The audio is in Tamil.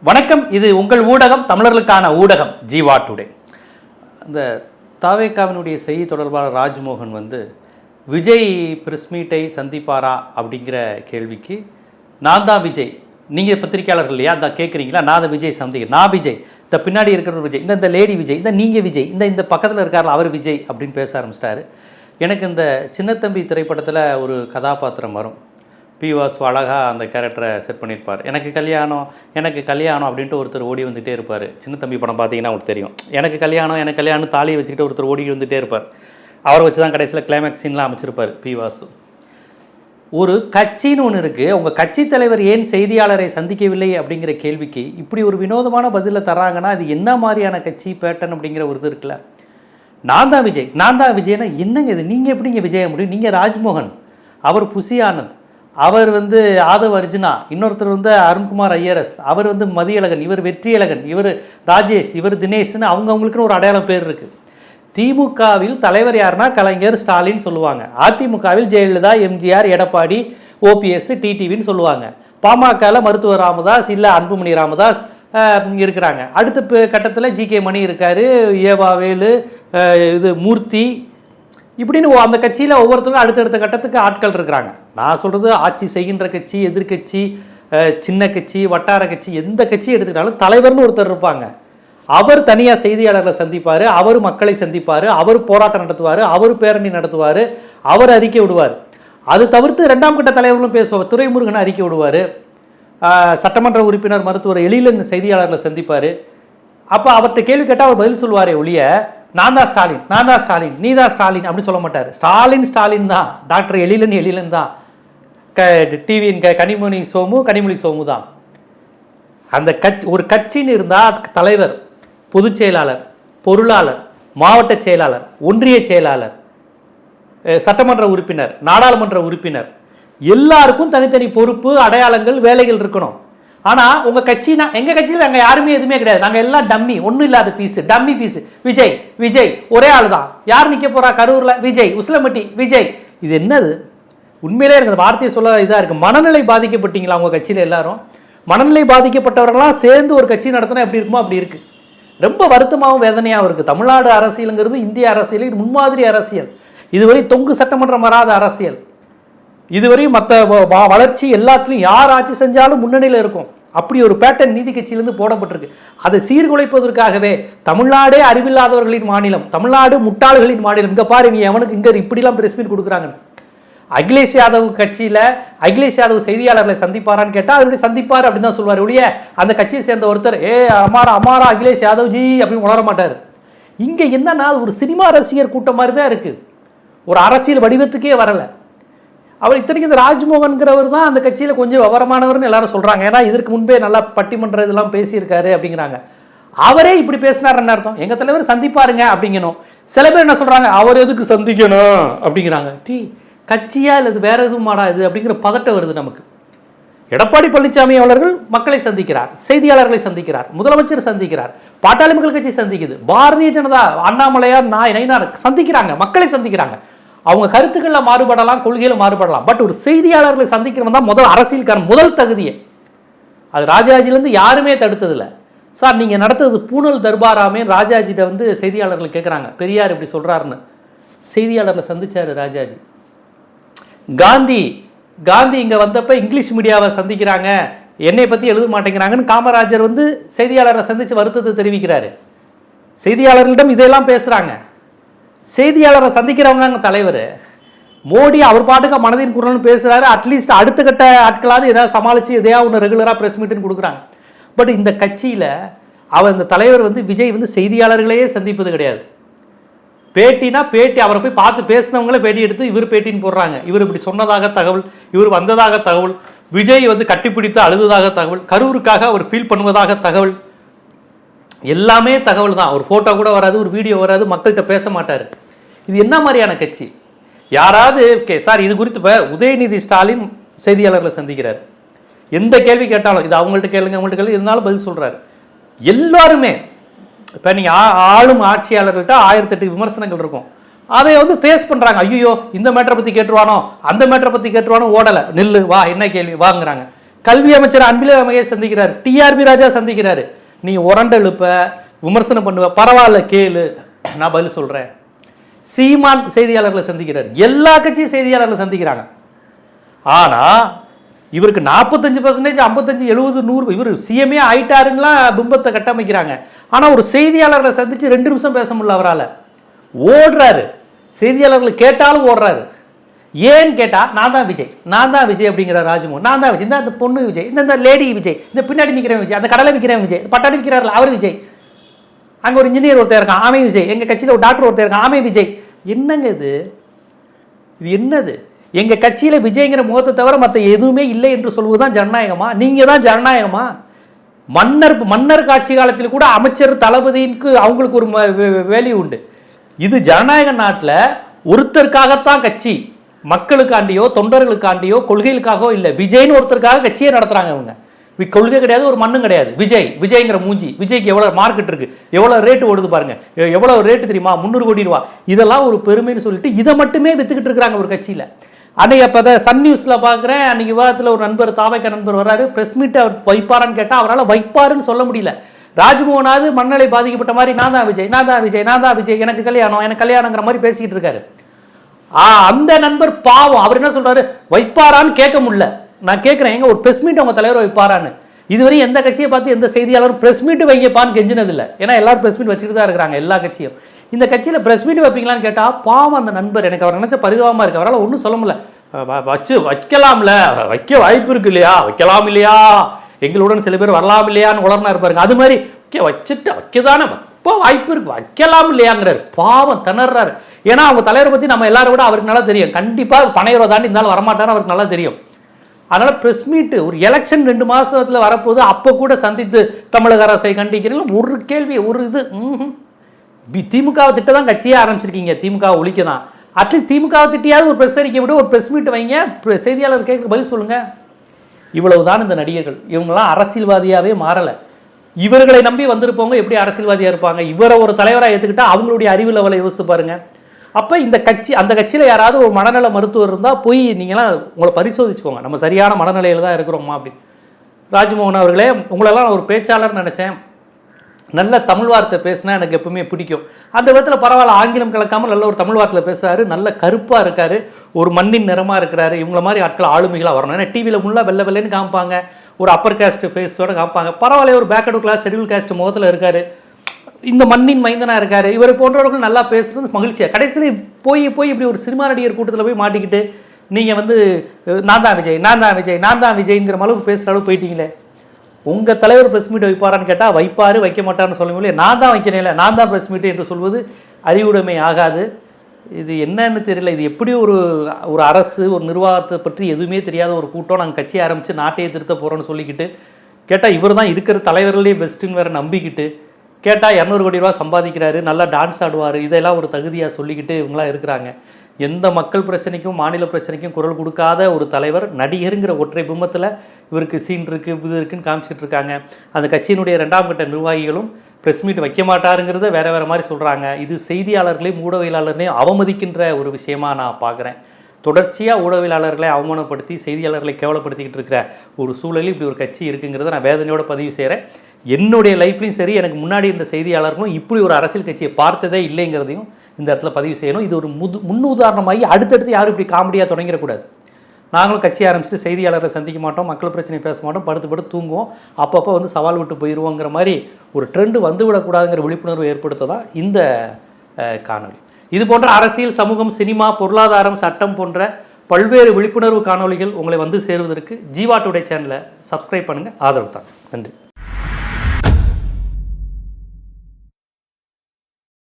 வணக்கம். இது உங்கள் ஊடகம், தமிழர்களுக்கான ஊடகம் ஜீவா டுடே. இந்த தாவேகாவினுடைய செய்தி தொடர்பாளர் ராஜ்மோகன் விஜய் பிரஸ் மீட்டை சந்திப்பாரா அப்படிங்கிற கேள்விக்கு நான் தான் விஜய், நீங்கள் பத்திரிகையாளர்கள் இல்லையா, அந்த கேட்குறீங்களா, நான் தான் விஜய் சந்திக்கிறேன், நான் விஜய், இந்த பின்னாடி இருக்கிற விஜய், இந்த லேடி விஜய், இந்த நீங்கள் விஜய், இந்த பக்கத்தில் இருக்கார்ல அவர் விஜய் அப்படின்னு பேச ஆரம்பிச்சிட்டாரு. எனக்கு இந்த சின்னத்தம்பி திரைப்படத்தில் ஒரு கதாபாத்திரம் வரும், பிவாஸ் அழகாக அந்த கேரக்டரை செட் பண்ணியிருப்பார். எனக்கு கல்யாணம் அப்படின்ட்டு ஒருத்தர் ஓடி வந்துகிட்டே இருப்பார். சின்ன தம்பி படம் பார்த்தீங்கன்னா உங்களுக்கு தெரியும். எனக்கு கல்யாணம் தாலியை வச்சுக்கிட்டு ஒருத்தர் ஓடி வந்துகிட்டே இருப்பார். அவரை வச்சு தான் கடைசியில் கிளைமேக்ஸ் சீன்லாம் அமைச்சிருப்பார் பிவாசு. ஒரு கட்சின்னு ஒன்று இருக்குது, உங்கள் கட்சி தலைவர் ஏன் செய்தியாளரை சந்திக்கவில்லை அப்படிங்கிற கேள்விக்கு இப்படி ஒரு வினோதமான பதிலை தராங்கன்னா அது என்ன மாதிரியான கட்சி பேட்டன் அப்படிங்கிற ஒரு இது இருக்குல்ல. நான் தான் விஜய்னா என்னங்க இது, நீங்கள் எப்படிங்க விஜய முடியும்? நீங்கள் ராஜ்மோகன், அவர் புசி ஆனந்த், அவர் ஆதவ் அர்ஜுனா, இன்னொருத்தர் அருண்குமார் ஐயரஸ், அவர் மதியழகன், இவர் வெற்றியழகன், இவர் ராஜேஷ், இவர் தினேஷ்னு அவங்களுக்குன்னு ஒரு அடையாளம் பேர் இருக்குது. திமுகவில் தலைவர் யாருன்னா கலைஞர், ஸ்டாலின் சொல்லுவாங்க. அதிமுகவில் ஜெயலலிதா, எம்ஜிஆர், எடப்பாடி, ஓபிஎஸ், டிடிவின்னு சொல்லுவாங்க. பாமகவில் மருத்துவர் ராமதாஸ் இல்லை அன்புமணி ராமதாஸ் இருக்கிறாங்க. அடுத்த கட்டத்தில் ஜி கே மணி இருக்கார், ஏவாவேலு, மூர்த்தி, இப்படின்னு அந்த கட்சியில் ஒவ்வொருத்தருக்கும் அடுத்தடுத்த கட்டத்துக்கு ஆட்கள் இருக்கிறாங்க. நான் சொல்கிறது ஆட்சி செய்கின்ற கட்சி, எதிர்கட்சி, சின்ன கட்சி, வட்டார கட்சி, எந்த கட்சி எடுத்துக்கிட்டாலும் தலைவர்னு ஒருத்தர் இருப்பாங்க. அவர் தனியாக செய்தியாளர்களை சந்திப்பார், அவர் மக்களை சந்திப்பார், அவர் போராட்டம் நடத்துவார், அவர் பேரணி நடத்துவார், அவர் அறிக்கை விடுவார். அது தவிர்த்து ரெண்டாம் கட்ட தலைவர்களும் பேசுவார். துரைமுருகன் அறிக்கை விடுவார், சட்டமன்ற உறுப்பினர் மருத்துவர் எழிலன் செய்தியாளர்களை சந்திப்பார். அப்போ அவர்கிட்ட கேள்வி கேட்டால் அவர் பதில் சொல்லுவாரே ஒழிய நான் தான் ஸ்டாலின், நீ தான் ஸ்டாலின் அப்படின்னு சொல்ல மாட்டார். ஸ்டாலின் தான், டாக்டர் எழிலன் தான், டிவியின் கனிமொழி சோமு தான். அந்த ஒரு கட்சின்னு இருந்தால் அதுக்கு தலைவர், பொதுச் செயலாளர், பொருளாளர், மாவட்ட செயலாளர், ஒன்றிய செயலாளர், சட்டமன்ற உறுப்பினர், நாடாளுமன்ற உறுப்பினர், எல்லாருக்கும் தனித்தனி பொறுப்பு, அடையாளங்கள், வேலைகள் இருக்கணும். ஆனால் உங்கள் கட்சினா, எங்கள் கட்சியில் நாங்கள் யாருமே எதுவுமே கிடையாது, நாங்கள் எல்லாம் டம்மி, ஒன்றும் இல்லாத பீஸு, டம்மி பீஸு. விஜய் ஒரே ஆள் தான், யார் நிற்க போகிறா கரூரில், விஜய், உசிலம்பட்டி விஜய். இது என்னது? உண்மையிலே எனக்கு வார்த்தையை சொல்ல இதாக இருக்குது. மனநிலை பாதிக்கப்பட்டீங்களா உங்கள் கட்சியில் எல்லாரும்? மனநிலை பாதிக்கப்பட்டவர்களாம் சேர்ந்து ஒரு கட்சி நடத்தினா எப்படி இருக்குமோ அப்படி இருக்குது. ரொம்ப வருத்தமாகவும் வேதனையாகவும் இருக்குது. தமிழ்நாடு அரசியலுங்கிறது இந்திய அரசியலில் முன்மாதிரி அரசியல். இதுவரை தொங்கு சட்டமன்றம் வராத அரசியல். இதுவரையும் மற்ற வளர்ச்சி எல்லாத்துலையும் யார் ஆட்சி செஞ்சாலும் முன்னணியில் இருக்கும். அப்படி ஒரு பேட்டர்ன் நீதி கட்சியிலிருந்து போடப்பட்டிருக்கு. அதை சீர்குலைப்பதற்காகவே தமிழ்நாடே அறிவில்லாதவர்களின் மாநிலம், தமிழ்நாடு முட்டாள்களின் மாநிலம். இங்கே பாருங்க, எவனுக்கு இங்கே இப்படிலாம் பிரஸ் மீட் கொடுக்குறாங்க. அகிலேஷ் யாதவ் கட்சியில் அகிலேஷ் யாதவ் செய்தியாளர்களை சந்திப்பாரான்னு கேட்டால் அது சந்திப்பார் அப்படின்னு தான் சொல்லுவார் ஒழிய அந்த கட்சியை சேர்ந்த ஒருத்தர் அமாரா அகிலேஷ் யாதவ் ஜி அப்படின்னு உணர மாட்டார். இங்கே என்னன்னா ஒரு சினிமா ரசிகர் கூட்டம் மாதிரி தான் இருக்குது, ஒரு அரசியல் வடிவத்துக்கே வரலை. அவர் இத்தனைக்கு இந்த ராஜ்மோகன்கிறவர் தான் அந்த கட்சியில் கொஞ்சம் விவரமானவர்னு எல்லாரும் சொல்கிறாங்க. ஏன்னா இதற்கு முன்பே நல்லா பட்டிமன்ற இதெல்லாம் பேசியிருக்காரு அப்படிங்கிறாங்க. அவரே இப்படி பேசினார் என்ன அர்த்தம்? எங்கள் தலைவர் சந்திப்பாருங்க அப்படிங்கணும். சில பேர் என்ன சொல்கிறாங்க, அவர் எதுக்கு சந்திக்கணும் அப்படிங்கிறாங்க. கட்சியா இல்லை வேற எதுவும் மாடா இது அப்படிங்கிற பதட்டம் வருது நமக்கு. எடப்பாடி பழனிசாமி அவர்கள் மக்களை சந்திக்கிறார், செய்தியாளர்களை சந்திக்கிறார், முதலமைச்சர் சந்திக்கிறார், பாட்டாளி மக்கள் கட்சி சந்திக்குது, பாரதிய ஜனதா அண்ணாமலையார் நயினார் சந்திக்கிறாங்க, மக்களை சந்திக்கிறாங்க. அவங்க கருத்துக்கள்ல மாறுபடலாம், கொள்கையில மாறுபடலாம். பட் ஒரு செய்தியாளர்களை சந்திக்கிறவன் தான் முதல் அரசியலுக்கான முதல் தகுதியை. அது ராஜாஜிலேருந்து யாருமே தடுத்ததில்லை. சார் நீங்கள் நடத்துறது பூனல் தர்பாராமே. ராஜாஜிட்ட செய்தியாளர்கள் கேட்குறாங்க, பெரியார் இப்படி சொல்கிறாருன்னு. செய்தியாளர்களை சந்திச்சார் ராஜாஜி. காந்தி இங்கே வந்தப்போ இங்கிலீஷ் மீடியாவை சந்திக்கிறாங்க, என்னை பற்றி எழுத மாட்டேங்கிறாங்கன்னு காமராஜர் செய்தியாளரை சந்தித்து வருத்தத்தை தெரிவிக்கிறாரு. செய்தியாளர்களிடம் இதெல்லாம் பேசுகிறாங்க. செய்தியாளரை சந்திக்கிறவங்க தலைவர் மோடி அவர் பாட்டுக்கு மனதின் குரல்னு பேசுகிறாரு. அட்லீஸ்ட் அடுத்த கட்ட ஆட்களாவது ஏதாவது சமாளித்து எதையாவது ஒன்று ரெகுலராக ப்ரெஸ் மீட்டுன்னு கொடுக்குறாங்க. பட் இந்த கட்சியில் இந்த தலைவர் விஜய் செய்தியாளர்களையே சந்திப்பது கிடையாது. பேட்டினா பேட்டி, அவரை போய் பார்த்து பேசினவங்களே பேட்டி எடுத்து இவர் பேட்டின்னு போடுறாங்க. இவர் இப்படி சொன்னதாக தகவல், இவர் வந்ததாக தகவல், விஜய் கட்டிப்பிடித்து அழுததாக தகவல், கரூருக்காக அவர் ஃபீல் பண்ணுவதாக தகவல், எல்லாமே தகவல் தான். ஒரு ஃபோட்டோ கூட வராது, ஒரு வீடியோ வராது, மக்கள்கிட்ட பேச மாட்டார். இது என்ன மாதிரியான கட்சி? யாராவது சார் இது குறித்து இப்போ உதயநிதி ஸ்டாலின் செய்தியாளர்களை சந்திக்கிறார். எந்த கேள்வி கேட்டாலும் இது அவங்கள்ட்ட கேளுங்க இருந்தாலும் பதில் சொல்கிறார். எல்லாருமே இப்போ நீங்கள் ஆளும் ஆட்சியாளர்கள்ட்ட 1008 விமர்சனங்கள் இருக்கும். அதை ஃபேஸ் பண்ணுறாங்க. ஐயோ இந்த மேட்டரை பற்றி கேட்டுருவானோ, அந்த மேட்டரை பற்றி கேட்டுருவானோ, ஓடலை, நில்லு வா, என்ன கேள்வி வாங்குறாங்க. கல்வி அமைச்சர் அன்பில் மகேஷ் சந்திக்கிறார், டிஆர்பி ராஜா சந்திக்கிறாரு. நீ உரண்ட எழுப்ப விமர்சனம் பண்ணுவ, பரவாயில்ல கேளு, நான் பதில் சொல்றேன். சீமான் செய்தியாளர்களை சந்திக்கிறார், எல்லா கட்சியும் செய்தியாளர்களை சந்திக்கிறாங்க. ஆனா இவருக்கு 45%, 55, 70, 100 இவர் சிஎம்ஏ ஆயிட்டாருங்களா பிம்பத்தை கட்டமைக்கிறாங்க. ஆனா ஒரு செய்தியாளர்களை சந்திச்சு 2 நிமிஷம் பேச முடியல அவரால். ஓடுறாரு, செய்தியாளர்கள் கேட்டாலும் ஓடுறாரு. ஏன்னு கேட்டா நான் தான் விஜய், நான் தான் விஜய் அப்படிங்கிற ராஜ்மோகன், நான் தான் விஜய், இந்த பொண்ணு விஜய், இந்த லேடி விஜய், இந்த பின்னாடி நிற்கிறேன் விஜய், அந்த கடலை விற்கிறேன் விஜய், பட்டாணி விற்கிறார்கள் அவர் விஜய், அங்க ஒரு இன்ஜினியர் ஒருத்தர் இருக்கான் ஆமை விஜய், எங்க கட்சியில் ஒரு டாக்டர் ஒருத்தர் இருக்கான் ஆமை விஜய். என்னங்க இது? இது என்னது? எங்க கட்சியில விஜய்ங்கிற முகத்தை தவிர மற்ற எதுவுமே இல்லை என்று சொல்வதுதான் ஜனநாயகமா? நீங்க தான் ஜனநாயகமா? மன்னர் காட்சி காலத்தில் கூட அமைச்சர் தளபதிக்கு அவங்களுக்கு ஒரு வேல்யூ உண்டு. இது ஜனநாயக நாட்டில் ஒருத்தருக்காகத்தான் கட்சி, மக்களுக்காண்டியோ தொண்டர்களுக்காண்டியோ கொள்கைகளுக்காகவோ இல்லை. விஜய்னு ஒருத்தருக்காக கட்சியே நடத்துறாங்க. இவங்க கொள்கை கிடையாது, ஒரு மண்ணும் கிடையாது. விஜய்ங்கிற மூஞ்சி, விஜய்க்கு எவ்வளவு மார்க்கெட் இருக்கு, எவ்வளவு ரேட்டு ஓடுது பாருங்க, எவ்வளவு ரேட்டு தெரியுமா, 300 கோடி ரூபா, இதெல்லாம் ஒரு பெருமைன்னு சொல்லிட்டு இதை மட்டுமே வித்துக்கிட்டு இருக்காங்க ஒரு கட்சியில. அன்னைக்கு அப்போ சன் நியூஸ்ல பார்க்குறேன், அன்னைக்கு விவாதத்தில் ஒரு நண்பர் தாவைக்க நண்பர் வர்றாரு, பிரஸ் மீட் அவர் வைப்பாரான்னு கேட்டால் அவரால் வைப்பாருன்னு சொல்ல முடியல. ராஜ்மோகனாவது மண்ணலை பாதிக்கப்பட்ட மாதிரி நான் தான் விஜய், நான் தான் விஜய், நான் தான் விஜய், எனக்கு கல்யாணங்கிற மாதிரி பேசிக்கிட்டு இருக்காரு. அந்த நண்பர் பாவம், அவர் என்ன சொல்றாரு, வைப்பாரான்னு கேட்க முடியல. நான் கேட்கிறேன், எங்க ஒரு பிரஸ் மீட் அவங்க தலைவர் வைப்பாரான்னு. இதுவரை எந்த கட்சியை பார்த்து எந்த செய்தியாளரும் பிரஸ் மீட் வைங்கப்பான்னு கெஞ்சினது இல்லை. ஏன்னா எல்லாரும் பிரஸ் மீட் வச்சுட்டு தான் இருக்கிறாங்க எல்லா கட்சியும். இந்த கட்சியில் பிரஸ் மீட் வைப்பீங்களான்னு கேட்டா பாவம் அந்த நண்பர், எனக்கு அவர் நினைச்ச பரிதாபமா இருக்கு. அவரால் ஒன்றும் சொல்ல முடியல. வைக்கலாம்ல, வைக்க வாய்ப்பு இருக்கு இல்லையா, வைக்கலாம் இல்லையா, எங்களுடன் சில பேர் வரலாம் இல்லையான்னு உளர்னா இருப்பாருங்க. அது மாதிரி வச்சுட்டு வைக்கதானே இப்போ வாய்ப்பு இருக்கு, வைக்கலாம் இல்லையாங்கிறாரு. பாவம் திணறாரு. ஏன்னா அவங்க தலைவரை பத்தி நம்ம எல்லாரும் விட அவருக்கு நல்லா தெரியும். கண்டிப்பா பனையரோ தாண்டி இருந்தாலும் வரமாட்டாரு அவருக்கு நல்லா தெரியும். அதனால பிரஸ் மீட், ஒரு எலெக்ஷன் 2 மாசத்துல வரப்போது, அப்போ கூட சந்தித்து தமிழக அரசை கண்டிக்கிறீங்க. ஒரு கேள்வி, ஒரு இது, திமுகவை திட்ட தான் கட்சியே ஆரம்பிச்சிருக்கீங்க, திமுகவை ஒழிக்க தான். அட்லீஸ்ட் திமுகவை திட்டியாவது ஒரு பிரஸ் அறிக்கை விட ஒரு பிரஸ் மீட் வைங்க, செய்தியாளர் கேட்க பதில் சொல்லுங்க. இவ்வளவுதான் இந்த நடிகர்கள். இவங்கெல்லாம் அரசியல்வாதியாவே மாறல. இவர்களை நம்பி வந்திருப்பவங்க எப்படி அரசியல்வாதியா இருப்பாங்க? இவரை ஒரு தலைவராக ஏற்றுக்கிட்டா அவங்களுடைய அறிவு லெவலை யோசித்து பாருங்க. அப்போ இந்த கட்சி, அந்த கட்சியில் யாராவது ஒரு மனநல மருத்துவர் இருந்தால் போய் நீங்களாம் உங்களை பரிசோதிச்சுக்கோங்க, நம்ம சரியான மனநிலையில் தான் இருக்கிறோமா அப்படின்னு. ராஜ்மோகன் அவர்களே, உங்களெல்லாம் ஒரு பேச்சாளர் நினச்சேன், நல்ல தமிழ் வார்த்தை பேசினா எனக்கு எப்பவுமே பிடிக்கும். அந்த விதத்தில் பரவாயில்ல, ஆங்கிலம் கலக்காமல் நல்ல ஒரு தமிழ் வார்த்தையில் பேசுறாரு, நல்ல கருப்பாக இருக்காரு, ஒரு மண்ணின் நிறமாக இருக்கிறாரு. இவங்கள மாதிரி ஆட்கள் ஆளுமைகளாக வரணும். ஏன்னா டிவியில் முன்னாள் வெள்ளை வெள்ளைன்னு காமிப்பாங்க, ஒரு அப்பர் காஸ்ட் ஃபேஸோட காமிப்பாங்க. பரவாயில்ல, ஒரு பேக்வர்டு கிளாஸ் ஷெட்யூல் காஸ்ட் முகத்தில் இருக்காரு, இந்த மண்ணின் மைந்தனா இருக்காரு. இவர் போன்றவர்கள் நல்லா பேசுறது மகிழ்ச்சியா. கடைசியில் போய் இப்படி ஒரு சினிமா நடிகர் கூட்டத்தில் போய் மாட்டிக்கிட்டு நீங்க நான் தான் விஜய், நான் தான் விஜய், நான் தான் விஜய்ங்கிற அளவுக்கு பேசுற அளவுக்கு போயிட்டீங்களே. உங்க தலைவர் பிரஸ் மீட் வைப்பாரான்னு கேட்டா வைப்பாரு, வைக்க மாட்டாருன்னு சொல்ல முடியல. நான் தான் வைக்கிறேன், நான் தான் பிரஸ் மீட் என்று சொல்வது அறிவுடைமை ஆகாது. இது என்னன்னு தெரியல. இது எப்படி ஒரு அரசு, ஒரு நிர்வாகத்தை பற்றி எதுவுமே தெரியாத ஒரு கூட்டம் நாங்கள் கட்சி ஆரம்பிச்சு நாட்டையே திருத்த போறோம்னு சொல்லிக்கிட்டு, கேட்டா இவர் தான் இருக்கிற தலைவர்களே பெஸ்ட்டுன்னு வேற நம்பிக்கிட்டு, கேட்டால் 200 கோடி ரூபா சம்பாதிக்கிறாரு, நல்லா டான்ஸ் ஆடுவார், இதெல்லாம் ஒரு தகுதியாக சொல்லிக்கிட்டு இவங்களாம் இருக்கிறாங்க. எந்த மக்கள் பிரச்சனைக்கும் மாநில பிரச்சனைக்கும் குரல் கொடுக்காத ஒரு தலைவர், நடிகருங்கிற ஒற்றை பிம்பத்தில் இவருக்கு சீன் இருக்குது, இது இருக்குன்னு காமிச்சிட்டு இருக்காங்க. அந்த கட்சியினுடைய 2ஆம் கட்ட நிர்வாகிகளும் ப்ரெஸ் மீட் வைக்க மாட்டாருங்கிறத வேறு மாதிரி சொல்கிறாங்க. இது செய்தியாளர்களையும் ஊடகவியலாளர்களையும் அவமதிக்கின்ற ஒரு விஷயமா நான் பார்க்குறேன். தொடர்ச்சியாக ஊடகவியலாளர்களை அவமானப்படுத்தி செய்தியாளர்களை கேவலப்படுத்திக்கிட்டு இருக்கிற ஒரு சூழலில் இப்படி ஒரு கட்சி இருக்குங்கிறத நான் வேதனையோடு பதிவு செய்கிறேன். என்னுடைய லைஃப்லையும் சரி, எனக்கு முன்னாடி இருந்த செய்தியாளர்களும் இப்படி ஒரு அரசியல் கட்சியை பார்த்ததே இல்லைங்கிறதையும் இந்த இடத்துல பதிவு செய்யணும். இது ஒரு முன்னுதாரணமாகி அடுத்தடுத்து யாரும் இப்படி காமெடியாக தொடங்கிடக்கூடாது. நாங்களும் கட்சி ஆரம்பிச்சுட்டு செய்தியாளரை சந்திக்க மாட்டோம், மக்கள் பிரச்சனை பேச மாட்டோம், படுத்து தூங்குவோம், அப்பப்போ சவால் விட்டு போயிடுவோங்கிற மாதிரி ஒரு ட்ரெண்டு வந்துவிடக்கூடாதுங்கிற விழிப்புணர்வு ஏற்படுத்த தான் இந்த காணொலி. இது போன்ற அரசியல், சமூகம், சினிமா, பொருளாதாரம், சட்டம் போன்ற பல்வேறு விழிப்புணர்வு காணொலிகள் உங்களை சேருவதற்கு ஜீவா டுடே சேனலை சப்ஸ்கிரைப் பண்ணுங்கள், ஆதரவு தான். நன்றி.